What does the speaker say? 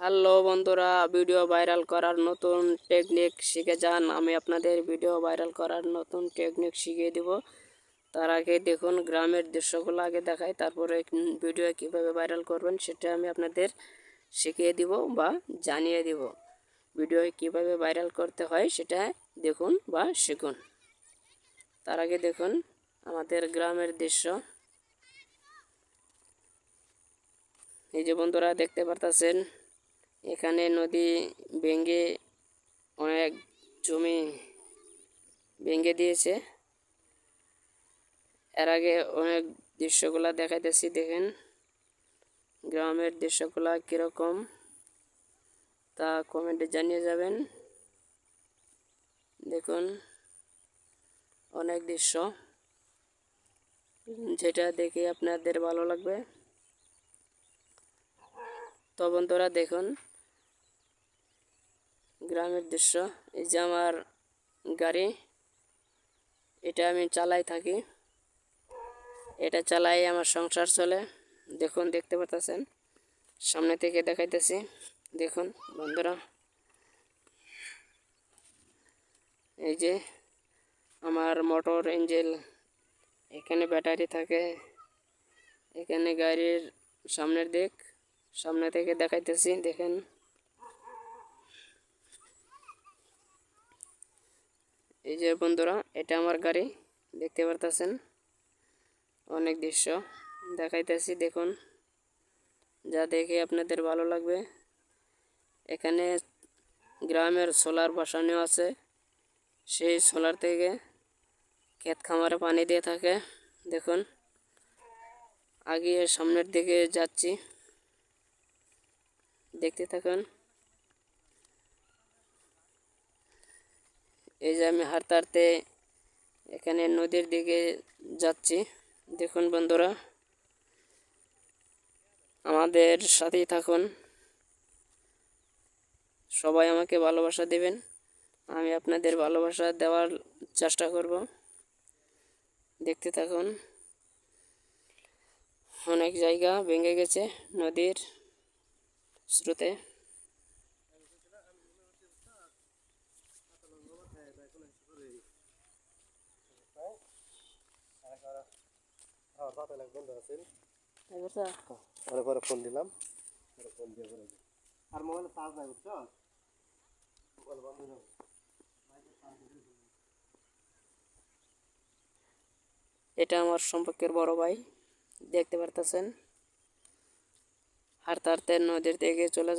Hello বন্ধুরা, video viral করার নতুন টেকনিক শিখে যান। আমি আপনাদের ভিডিও ভাইরাল করার নতুন টেকনিক শিখিয়ে দেব। তার আগে দেখুন গ্রামের দৃশ্যগুলো আগে দেখাই, তারপরে ভিডিও কিভাবে ভাইরাল করবেন সেটা আমি আপনাদের শিখিয়ে দিব বা জানিয়ে দিব। ভিডিও কিভাবে ভাইরাল করতে হয় সেটা দেখুন বা শিখুন। তার আগে দেখুন আমাদের গ্রামের দৃশ্য। এই যে বন্ধুরা দেখতে পারতেছেন, এখানে নদী ভেঙে অনেক জমি ভেঙে দিয়েছে। এর আগে অনেক দৃশ্যগুলা দেখাইতেছি, দেখেন গ্রামের দৃশ্যগুলা কীরকম তা কমেন্টে জানিয়ে যাবেন। দেখুন অনেক দৃশ্য, যেটা দেখে আপনাদের ভালো লাগবে। তো বন্ধুরা দেখুন গ্রামের দৃশ্য। এই যে আমার গাড়ি, এটা আমি চালাই থাকি, এটা চালাই আমার সংসার চলে। দেখুন দেখতে পাচ্ছেন, সামনে থেকে দেখাইতেছি। দেখুন বন্ধুরা, এই যে আমার মোটর ইঞ্জিন, এখানে ব্যাটারি থাকে, এখানে গাড়ির সামনের দিক, সামনে থেকে দেখাইতেছি। দেখেন এই যে বন্ধুরা, এটা আমার গাড়ি, দেখতে পারতেছেন। অনেক দৃশ্য দেখাইতেছি, দেখুন যা দেখে আপনাদের ভালো লাগবে। এখানে গ্রামের সোলার বসানো আছে, সেই সোলার থেকে ক্ষেত খামারে পানি দিয়ে থাকে। দেখুন আগে সামনের দিকে যাচ্ছি, দেখতে থাকুন। এই যে আমি হাঁটতে হাঁটতে এখানে নদীর দিকে যাচ্ছি। দেখুন বন্ধুরা, আমাদের সাথেই থাকুন, সবাই আমাকে ভালোবাসা দেবেন, আমি আপনাদের ভালোবাসা দেওয়ার চেষ্টা করব। দেখতে থাকুন, অনেক জায়গা ভেঙে গেছে নদীর স্রোতে। ফোন দিলাম, আর মোবাইলে চার্জ নাই, বুঝছো? এটা আমার সম্পর্কের বড় ভাই, দেখতে পারতেছেন হাঁটতে হাঁটতে নদীর দিকে চলে